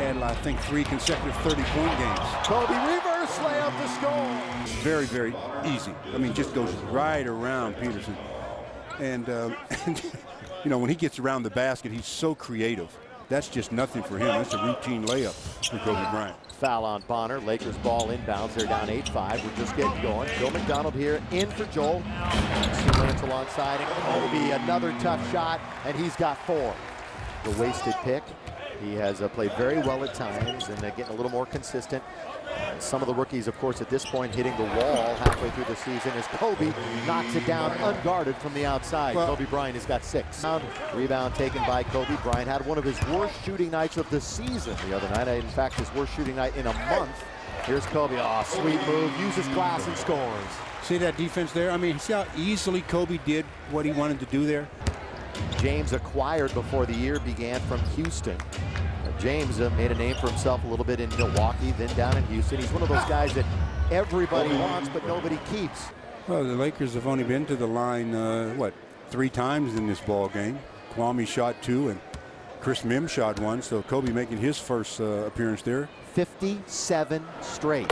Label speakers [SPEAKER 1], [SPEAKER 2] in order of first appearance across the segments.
[SPEAKER 1] had, I think, 3 consecutive 30-point games.
[SPEAKER 2] Kobe reverse layup to score.
[SPEAKER 1] Very, very easy. I mean, just goes right around Peterson. And, you know, when he gets around the basket, he's so creative. That's just nothing for him. That's a routine layup for Kobe Bryant.
[SPEAKER 2] Foul on Bonner. Lakers ball inbounds. They're down 8-5. We're just getting going. Phil McDonald here in for Joel. Stu Lance alongside him. Kobe, another tough shot, and he's got 4. The wasted pick. He has played very well at times and getting a little more consistent. Some of the rookies, of course, at this point hitting the wall halfway through the season as Kobe knocks it down unguarded from the outside. Well, Kobe Bryant has got 6. Rebound taken by Kobe Bryant. Had one of his worst shooting nights of the season the other night. In fact, his worst shooting night in a month. Here's Kobe. Oh, sweet move. Uses glass and scores.
[SPEAKER 1] See that defense there? I mean, see how easily Kobe did what he wanted to do there?
[SPEAKER 2] James acquired before the year began from Houston. James made a name for himself a little bit in Milwaukee, then down in Houston. He's one of those guys that everybody wants, but nobody keeps.
[SPEAKER 1] Well, the Lakers have only been to the line, 3 times in this ball game. Kwame shot 2, and Chris Mims shot 1. So Kobe making his first appearance there.
[SPEAKER 2] 57 straight.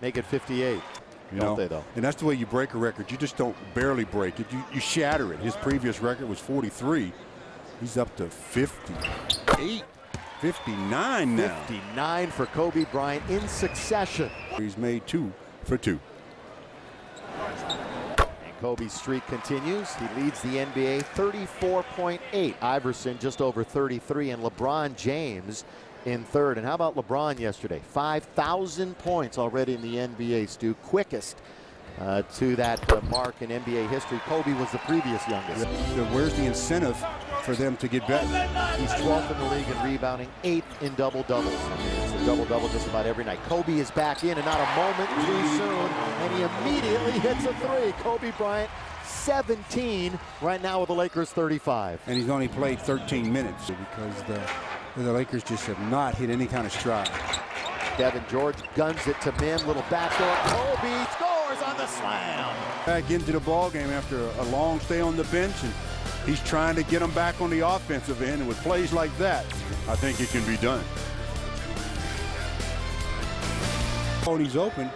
[SPEAKER 2] Make it 58. Don't they, though?
[SPEAKER 1] And that's the way you break a record. You just don't barely break it. You shatter it. His previous record was 43. He's up to 58. 59 now.
[SPEAKER 2] 59 for Kobe Bryant in succession.
[SPEAKER 1] He's made 2 for 2.
[SPEAKER 2] And Kobe's streak continues. He leads the NBA 34.8. Iverson just over 33, and LeBron James in 3rd. And how about LeBron yesterday? 5,000 points already in the NBA, Stu. Quickest to that mark in NBA history. Kobe was the previous youngest.
[SPEAKER 1] So where's the incentive for them to get better?
[SPEAKER 2] He's 12th in the league in rebounding, 8th in double-doubles. I mean, it's a double-double just about every night. Kobe is back in, and not a moment too soon, and he immediately hits a 3. Kobe Bryant, 17 right now with the Lakers 35.
[SPEAKER 1] And he's only played 13 minutes because the Lakers just have not hit any kind of stride.
[SPEAKER 2] Devin George guns it to Mim, little backdoor. Kobe scores on the slam.
[SPEAKER 1] Back into the ball game after a long stay on the bench, and he's trying to get them back on the offensive end, and with plays like that, I think it can be done. When he's open,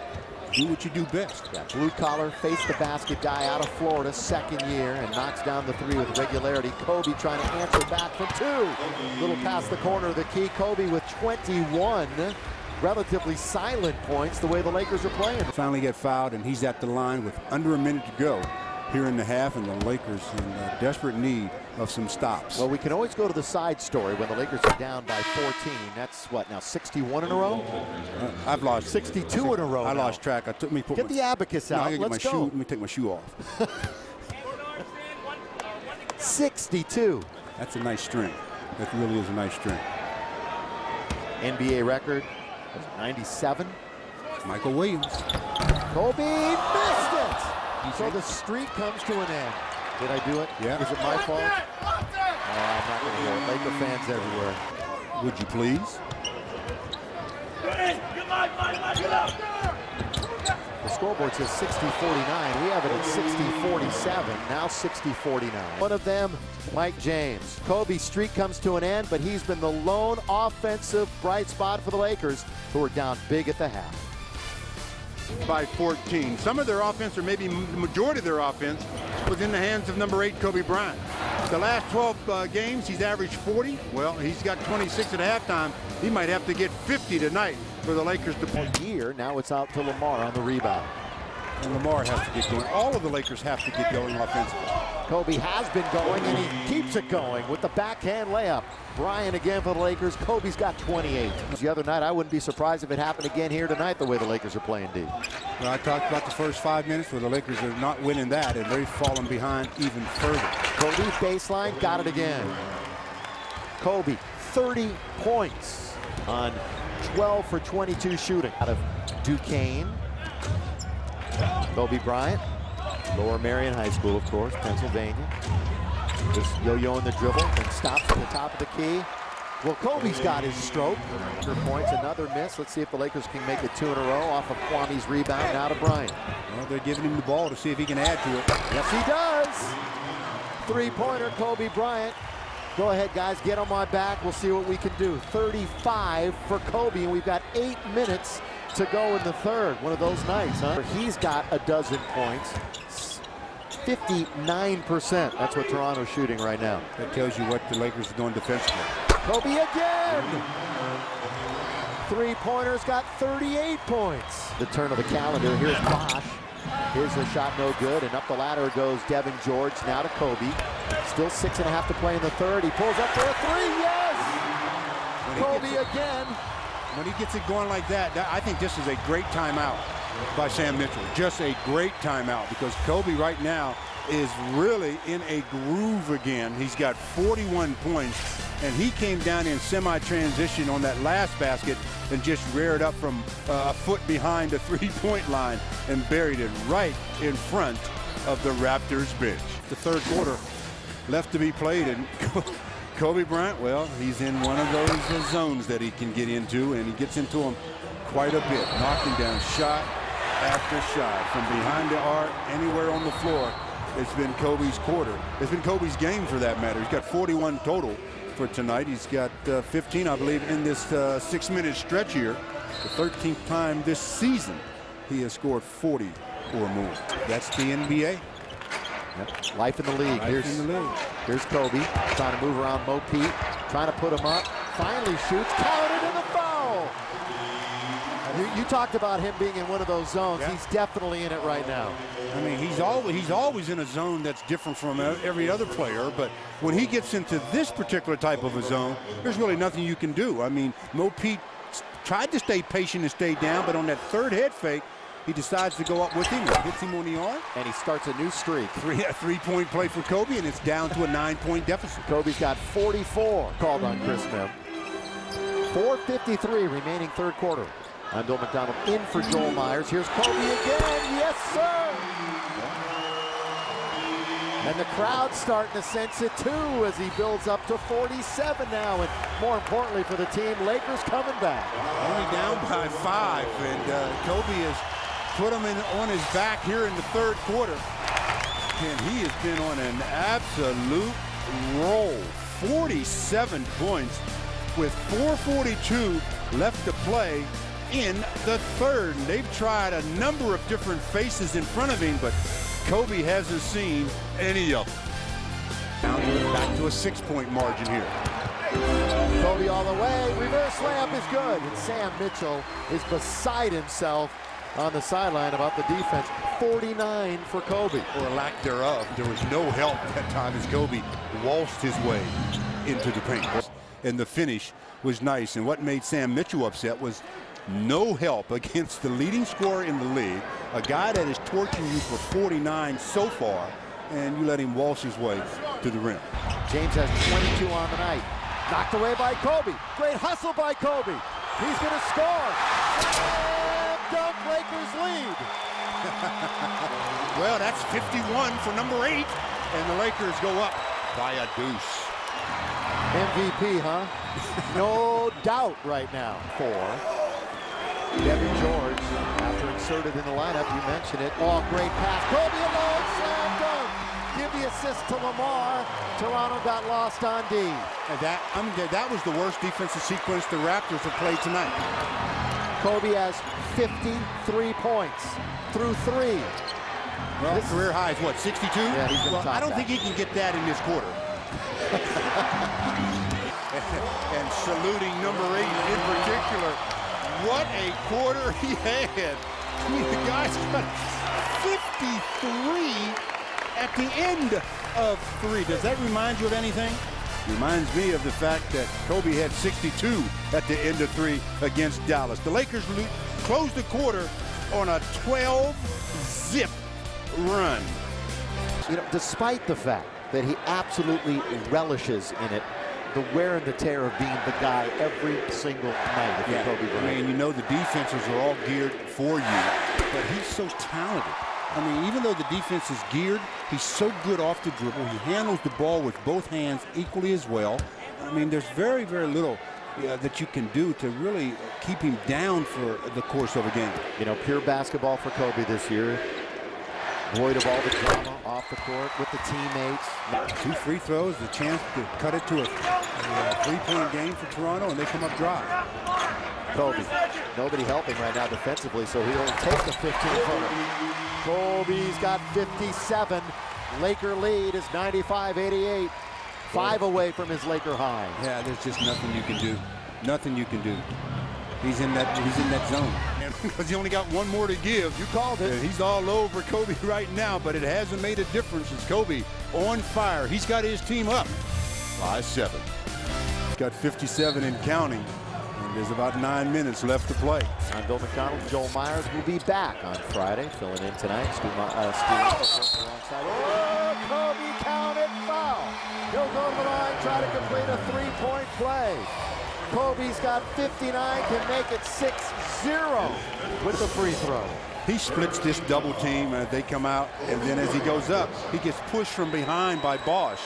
[SPEAKER 1] do what you do best.
[SPEAKER 2] Yeah, blue collar, face the basket guy out of Florida, 2nd year, and knocks down the 3 with regularity. Kobe trying to answer back from 2. Little past the corner of the key. Kobe with 21 relatively silent points the way the Lakers are playing.
[SPEAKER 1] Finally get fouled, and he's at the line with under a minute to go here in the half, and the Lakers in desperate need of some stops.
[SPEAKER 2] Well, we can always go to the side story when the Lakers are down by 14. That's what now, 61 in a row?
[SPEAKER 1] I've lost
[SPEAKER 2] 62 in a row.
[SPEAKER 1] I
[SPEAKER 2] now.
[SPEAKER 1] lost track.
[SPEAKER 2] Get the abacus out. Let's go.
[SPEAKER 1] Let me take my shoe off.
[SPEAKER 2] 62.
[SPEAKER 1] That's a nice string. That really is a nice string.
[SPEAKER 2] NBA record was 97.
[SPEAKER 1] Michael Williams.
[SPEAKER 2] Kobe missed it. So the streak comes to an end. Did I do it?
[SPEAKER 1] Yeah.
[SPEAKER 2] Is it my fault? I'm not going to hear it. Laker fans everywhere.
[SPEAKER 1] Would you please?
[SPEAKER 2] The scoreboard says 60-49. We have it at 60-47. Now 60-49. One of them, Mike James. Kobe's streak comes to an end, but he's been the lone offensive bright spot for the Lakers, who are down big at the half.
[SPEAKER 1] By 14. Some of their offense, or maybe the majority of their offense, was in the hands of number 8, Kobe Bryant. The last 12 games, he's averaged 40. Well, he's got 26 at halftime. He might have to get 50 tonight for the Lakers to play.
[SPEAKER 2] Now it's out to Lamar on the rebound.
[SPEAKER 1] And Lamar has to get going. All of the Lakers have to get going offensively.
[SPEAKER 2] Kobe has been going, and he keeps it going with the backhand layup. Bryant again for the Lakers. Kobe's got 28. The other night, I wouldn't be surprised if it happened again here tonight, the way the Lakers are playing deep.
[SPEAKER 1] Well, I talked about the first 5 minutes where the Lakers are not winning that, and they've fallen behind even further.
[SPEAKER 2] Kobe baseline, got it again. Kobe, 30 points on 12 for 22 shooting. Out of Duquesne. Kobe Bryant, Lower Marion High School, of course, Pennsylvania. Just yo-yoing the dribble and stops at the top of the key. Well, Kobe's got his stroke. 100 points, another miss. Let's see if the Lakers can make it 2 in a row off of Kwame's rebound. Now to Bryant.
[SPEAKER 1] Well, they're giving him the ball to see if he can add to it.
[SPEAKER 2] Yes, he does. 3-pointer, Kobe Bryant. Go ahead, guys, get on my back. We'll see what we can do. 35 for Kobe, and we've got 8 minutes to go in the third. One of those nights, huh? He's got a dozen points. 59%. That's what Toronto's shooting right now.
[SPEAKER 1] That tells you what the Lakers are doing defensively.
[SPEAKER 2] Kobe again! Three-pointers got 38 points. The turn of the calendar. Here's Bosh. Here's a shot no good, and up the ladder goes Devin George. Now to Kobe. Still 6.5 to play in the third. He pulls up for a three. Yes! Kobe again.
[SPEAKER 1] When he gets it going like that, I think this is a great timeout by Sam Mitchell. Just a great timeout, because Kobe right now is really in a groove again. He's got 41 points, and he came down in semi-transition on that last basket and just reared up from a foot behind the three-point line and buried it right in front of the Raptors bench. The third quarter left to be played, and Kobe Bryant, well, he's in one of those zones that he can get into, and he gets into them quite a bit, knocking down shot after shot from behind the arc, anywhere on the floor. It's been Kobe's quarter. It's been Kobe's game, for that matter. He's got 41 total for tonight. He's got 15, I believe, in this 6-minute stretch here. The 13th time this season he has scored 40 or more. That's the NBA.
[SPEAKER 2] Yep. Life in the league. Here's Kobe trying to move around Mo Pete, trying to put him up. Finally shoots, counted, and a foul. You talked about him being in one of those zones. Yeah. He's definitely in it right now.
[SPEAKER 1] I mean, he's always in a zone that's different from every other player, but when he gets into this particular type of a zone, there's really nothing you can do. I mean, Mo Pete tried to stay patient and stay down, but on that third head fake, he decides to go up with him, hits him on the arm,
[SPEAKER 2] and he starts a new streak.
[SPEAKER 1] A three-point play for Kobe, and it's down to a 9-point deficit.
[SPEAKER 2] Kobe's got 44 called on Chris Mihm. 4:53 remaining third quarter. I'm Bill McDonald in for Joel Myers. Here's Kobe again. Yes, sir! And the crowd's starting to sense it too as he builds up to 47 now. And more importantly for the team, Lakers coming back.
[SPEAKER 1] Only down by 5, and Kobe has put him on his back here in the third quarter. And he has been on an absolute roll. 47 points with 4:42 left to play in the third. And they've tried a number of different faces in front of him, but Kobe hasn't seen any of them. Now back to a 6-point margin here.
[SPEAKER 2] Kobe all the way. Reverse layup is good. And Sam Mitchell is beside himself on the sideline about the defense. 49 for Kobe.
[SPEAKER 1] Or lack thereof. There was no help that time as Kobe waltzed his way into the paint. And the finish was nice. And what made Sam Mitchell upset was no help against the leading scorer in the league, a guy that is torching you for 49 so far, and you let him waltz his way to the rim.
[SPEAKER 2] James has 22 on the night. Knocked away by Kobe. Great hustle by Kobe. He's going to score. Slam dunk, Lakers lead.
[SPEAKER 1] Well, that's 51 for number 8, and the Lakers go up by a deuce.
[SPEAKER 2] MVP, huh? No doubt right now. 4. Devin George, after inserted in the lineup, you mentioned it. Oh, great pass. Kobe alone, slam dunk. Give the assist to Lamar. Toronto got lost on D.
[SPEAKER 1] And that was the worst defensive sequence the Raptors have played tonight.
[SPEAKER 2] Kobe has 53 points through 3.
[SPEAKER 1] Well, his career high is what, 62?
[SPEAKER 2] Yeah, he's
[SPEAKER 1] well, I don't think he can get that in this quarter. And saluting number 8 in particular. What a quarter he had. I mean, the guy's got 53 at the end of 3. Does that remind you of anything? Reminds me of the fact that Kobe had 62 at the end of 3 against Dallas. The Lakers closed the quarter on a 12-zip run.
[SPEAKER 2] You know, despite the fact that he absolutely relishes in it, the wear and the tear of being the guy every single night. If you're Kobe Bryant.
[SPEAKER 1] I mean, you know the defenses are all geared for you, but he's so talented. I mean, even though the defense is geared, he's so good off the dribble. He handles the ball with both hands equally as well. I mean, there's very, very little that you can do to really keep him down for the course of a game.
[SPEAKER 2] You know, pure basketball for Kobe this year. Void of all the drama off the court with the teammates.
[SPEAKER 1] 2 free throws, the chance to cut it to a 3-point game for Toronto, and they come up dry.
[SPEAKER 2] Kobe, nobody helping right now defensively, so he'll take the 15-footer. Kobe's got 57. Laker lead is 95-88. 5 away from his Laker high.
[SPEAKER 1] Yeah, there's just nothing you can do. Nothing you can do. He's in that zone. Because he only got one more to give.
[SPEAKER 2] You called it.
[SPEAKER 1] And he's all over Kobe right now, but it hasn't made a difference. It's Kobe on fire. He's got his team up by 7. He's got 57 and counting. And there's about 9 minutes left to play.
[SPEAKER 2] I'm Bill McDonald. Joel Myers will be back on Friday, filling in tonight. Alongside. Oh, Kobe counted foul. He'll go to the line, try to complete a 3-point play. Kobe's got 59, can make it 6-0 with the free throw.
[SPEAKER 1] He splits this double team and they come out, and then as he goes up, he gets pushed from behind by Bosch.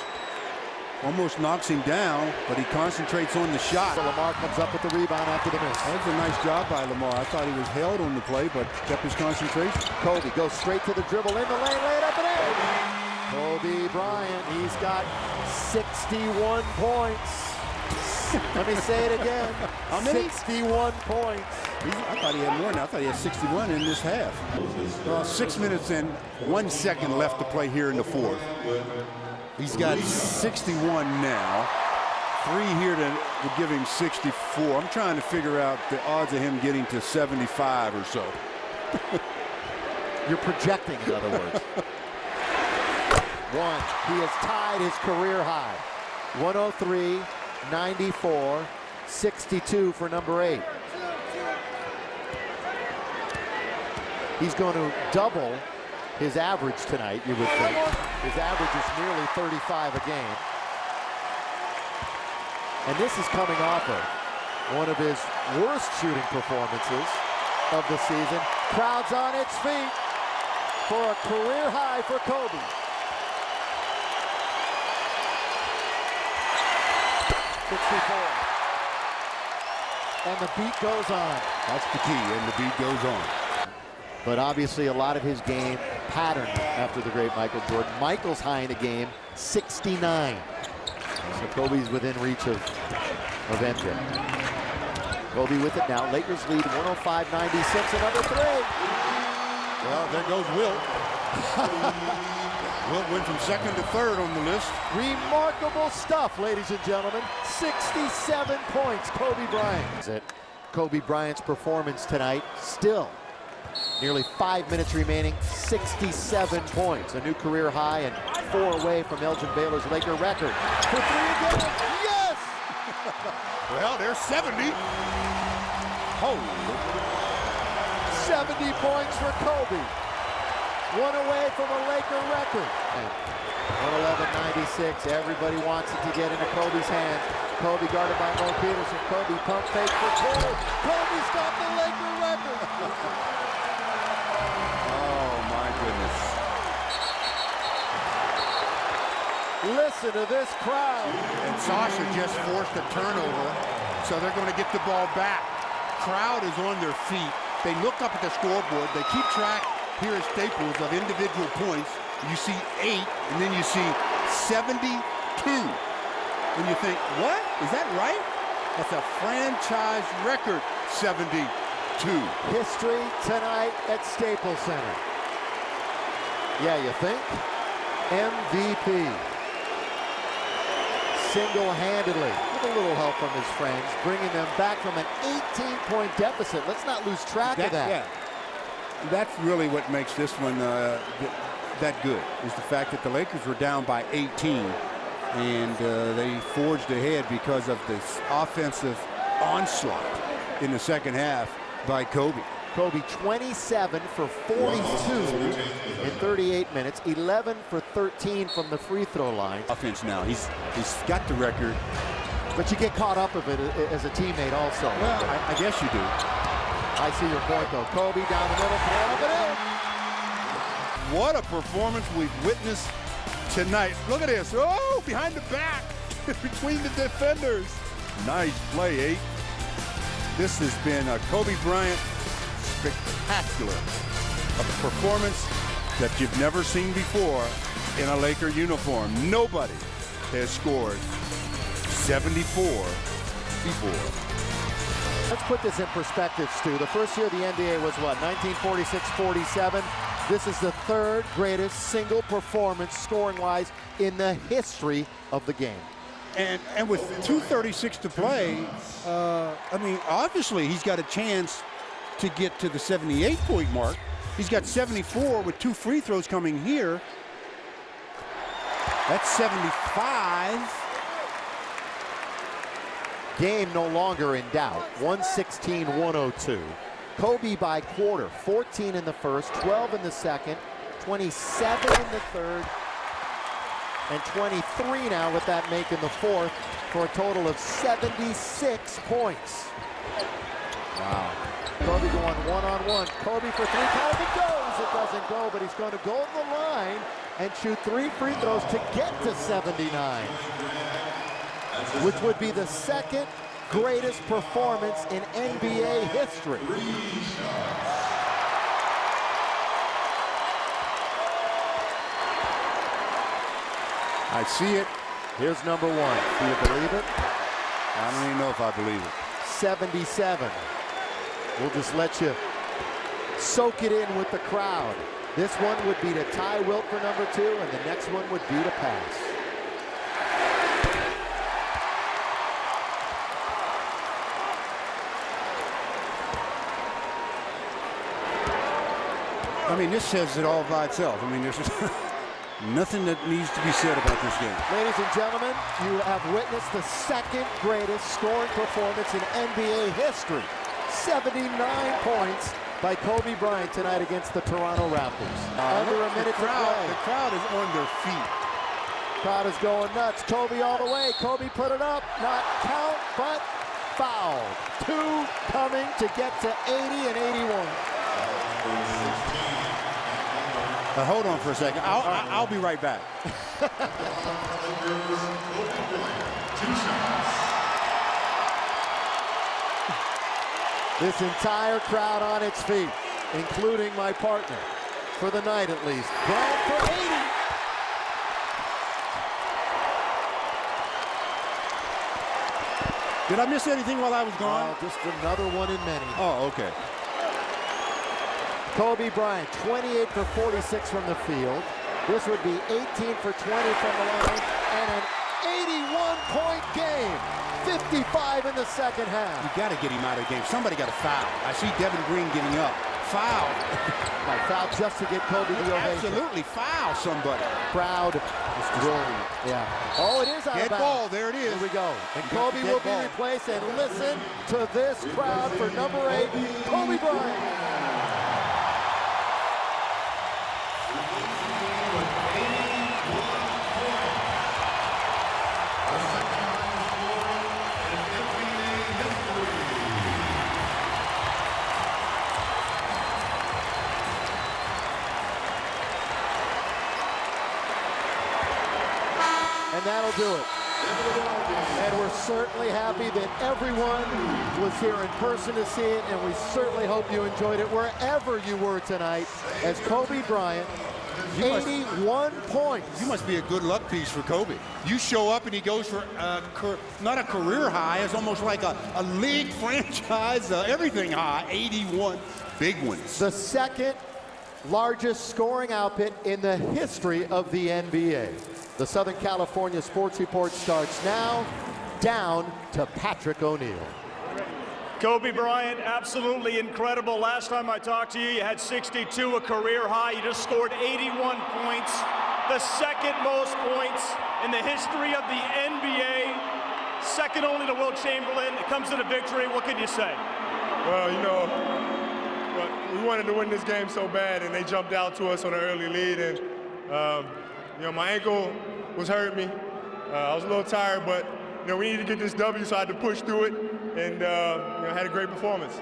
[SPEAKER 1] Almost knocks him down, but he concentrates on the shot.
[SPEAKER 2] So Lamar comes up with the rebound after the miss.
[SPEAKER 1] That was a nice job by Lamar. I thought he was held on the play, but kept his concentration.
[SPEAKER 2] Kobe goes straight to the dribble in the lane, lay it up and in. Kobe Bryant, he's got 61 points. Let me say it again.
[SPEAKER 1] How many?
[SPEAKER 2] 61 points.
[SPEAKER 1] I thought he had more now. I thought he had 61 in this half. Well, 6 minutes and 1 second left to play here in the 4th. He's got 61 now. 3 here to give him 64. I'm trying to figure out the odds of him getting to 75 or so.
[SPEAKER 2] You're projecting, in other words. 1. He has tied his career high. 103. 94, 62 for number 8. He's going to double his average tonight, you would think. His average is nearly 35 a game. And this is coming off of one of his worst shooting performances of the season. Crowd's on its feet for a career high for Kobe. 64. And the beat goes on.
[SPEAKER 1] That's the key, and the beat goes on.
[SPEAKER 2] But obviously a lot of his game patterned after the great Michael Jordan. Michael's high in the game, 69. So Kobe's within reach of MJ. Kobe with it now. Lakers lead 105-96. Another 3.
[SPEAKER 1] Well, there goes Wilt. Wilt went from 2nd to 3rd on the list.
[SPEAKER 2] Remarkable stuff, ladies and gentlemen. 67 points, Kobe Bryant. Kobe Bryant's performance tonight, still nearly 5 minutes remaining, 67 points. A new career high and 4 away from Elgin Baylor's Laker record. For 3 again, yes!
[SPEAKER 1] Well, there's 70. Holy.
[SPEAKER 2] 70 points for Kobe. 1 away from a Laker record. 111-96. Everybody wants it to get into Kobe's hands. Kobe guarded by Mo Peterson. Kobe pump fake for 2. Kobe's got the Laker record.
[SPEAKER 1] Oh, my goodness.
[SPEAKER 2] Listen to this crowd.
[SPEAKER 1] And Sasha just forced a turnover, so they're going to get the ball back. Crowd is on their feet. They look up at the scoreboard. They keep track here at Staples of individual points. You see 8, and then you see 72. And you think, what? Is that right? That's a franchise record, 72.
[SPEAKER 2] History tonight at Staples Center. Yeah, you think? MVP. Single-handedly, with a little help from his friends, bringing them back from an 18-point deficit. Let's not lose track of that.
[SPEAKER 1] Yeah. That's really what makes this one that good, is the fact that the Lakers were down by 18, and they forged ahead because of this offensive onslaught in the second half by Kobe.
[SPEAKER 2] Kobe 27 for 42 in 38 minutes, 11 for 13 from the free throw line.
[SPEAKER 1] Offense now, he's got the record.
[SPEAKER 2] But you get caught up of it as a teammate also.
[SPEAKER 1] Well, I guess you do.
[SPEAKER 2] I see your point, though. Kobe down the middle, throw up and in.
[SPEAKER 1] What a performance we've witnessed tonight. Look at this. Oh, behind the back, between the defenders. Nice play, 8. This has been a Kobe Bryant spectacular performance that you've never seen before in a Laker uniform. Nobody has scored 74 before.
[SPEAKER 2] Let's put this in perspective, Stu. The first year of the NBA was what, 1946-47? This is the third greatest single performance scoring-wise in the history of the game.
[SPEAKER 3] And with 2:36 to play, I mean, obviously he's got a chance to get to the 78-point mark. He's got 74 with 2 free throws coming here. That's 75.
[SPEAKER 2] Game no longer in doubt. 116-102. Kobe by quarter. 14 in the first, 12 in the second, 27 in the third, and 23 now with that make in the fourth for a total of 76 points. Wow. Kobe going one-on-one. Kobe for 3 count. It goes. It doesn't go, but he's going to go to the line and shoot 3 free throws to get to 79, which would be the second greatest performance in NBA history.
[SPEAKER 1] I see it.
[SPEAKER 2] Here's number 1. Do you believe it?
[SPEAKER 1] I don't even know if I believe it.
[SPEAKER 2] 77. We'll just let you soak it in with the crowd. This one would be to tie Wilt for number 2, and the next one would be to pass.
[SPEAKER 3] I mean, this says it all by itself. I mean, there's nothing that needs to be said about this game.
[SPEAKER 2] Ladies and gentlemen, you have witnessed the second greatest scoring performance in NBA history. 79 points by Kobe Bryant tonight against the Toronto Raptors. Under a minute to play.
[SPEAKER 3] The crowd is on their feet.
[SPEAKER 2] Crowd is going nuts. Kobe all the way. Kobe put it up. Not count, but foul. 2 coming to get to 80 and 81.
[SPEAKER 3] Hold on for a second. I'll be right back.
[SPEAKER 2] This entire crowd on its feet, including my partner, for the night at least. Bryant for 80.
[SPEAKER 3] Did I miss anything while I was gone?
[SPEAKER 2] Just another one in many.
[SPEAKER 3] Oh, okay.
[SPEAKER 2] Kobe Bryant, 28 for 46 from the field. This would be 18 for 20 from the line, and an 81-point game. 55 in the second half.
[SPEAKER 3] You got to get him out of the game. Somebody got to foul. I see Devin Green getting up. Foul.
[SPEAKER 2] By foul just to get Kobe the ovation.
[SPEAKER 3] Absolutely foul somebody.
[SPEAKER 2] Crowd. Yeah. Oh, it is out of bounds.
[SPEAKER 3] Dead ball. There it is.
[SPEAKER 2] Here we go. And Kobe will be replaced. And listen to this crowd for number 8, Kobe Bryant. And that'll do it. And we're certainly happy that everyone was here in person to see it, and we certainly hope you enjoyed it wherever you were tonight, as Kobe Bryant, 81 points.
[SPEAKER 1] You must be a good luck piece for Kobe. You show up and he goes for not a career high, it's almost like a league franchise, everything high, 81 big ones.
[SPEAKER 2] The second largest scoring output in the history of the NBA. The Southern California Sports Report starts now. Down to Patrick O'Neal.
[SPEAKER 4] Kobe Bryant, absolutely incredible. Last time I talked to you, you had 62, a career high. You just scored 81 points, the second most points in the history of the NBA, second only to Wilt Chamberlain. It comes to the victory. What can you say?
[SPEAKER 5] Well, you know, we wanted to win this game so bad, and they jumped out to us on an early lead. And, you know, my ankle was hurting me. I was a little tired, but, you know, we needed to get this W, so I had to push through it, and, you know, had a great performance.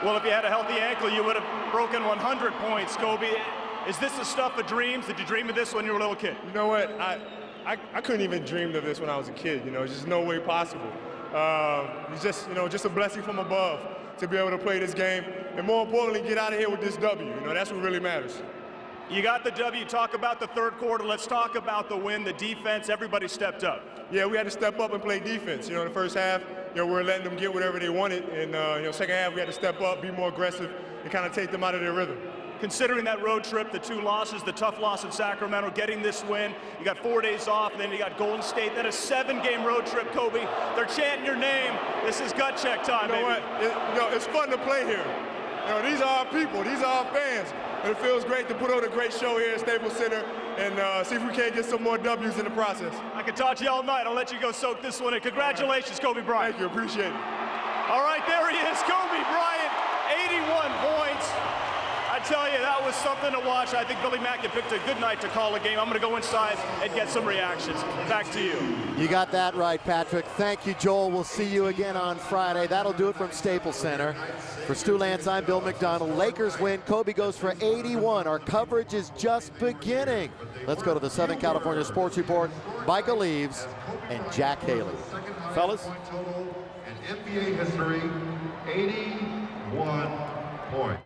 [SPEAKER 4] Well, if you had a healthy ankle, you would have broken 100 points, Kobe. Is this the stuff of dreams? Did you dream of this when you were a little kid?
[SPEAKER 5] You know what? I couldn't even dream of this when I was a kid. You know, it's just no way possible. It's just, you know, just a blessing from above to be able to play this game, and more importantly, get out of here with this W. You know, that's what really matters.
[SPEAKER 4] You got the W. Talk about the third quarter. Let's talk about the win, the defense. Everybody stepped up.
[SPEAKER 5] Yeah, we had to step up and play defense. You know, in the first half, we were letting them get whatever they wanted. And, second half, we had to step up, be more aggressive, and kind of take them out of their rhythm.
[SPEAKER 4] Considering that road trip, the 2 losses, the tough loss in Sacramento, getting this win, you got 4 days off, and then you got Golden State. That is a 7-game road trip, Kobe. They're chanting your name. This is gut check time,
[SPEAKER 5] You know what? It's fun to play here. These are our people. These are our fans. And it feels great to put on a great show here at Staples Center and see if we can't get some more W's in the process.
[SPEAKER 4] I could talk to you all night. I'll let you go soak this one in. Congratulations, Kobe Bryant.
[SPEAKER 5] Thank you. Appreciate it.
[SPEAKER 4] All right, there he is, Kobe Bryant, 81 points. I tell you, that was something to watch. I think Billy Mack had picked a good night to call a game. I'm going to go inside and get some reactions. Back to you.
[SPEAKER 2] You got that right, Patrick. Thank you, Joel. We'll see you again on Friday. That'll do it from Staples Center. For Stu Lantz, I'm Bill McDonald. Lakers win. Kobe goes for 81. Our coverage is just beginning. Let's go to the Southern California Sports Report. Micah Leaves and Jack Haley. Fellas.
[SPEAKER 6] In NBA history, 81 points.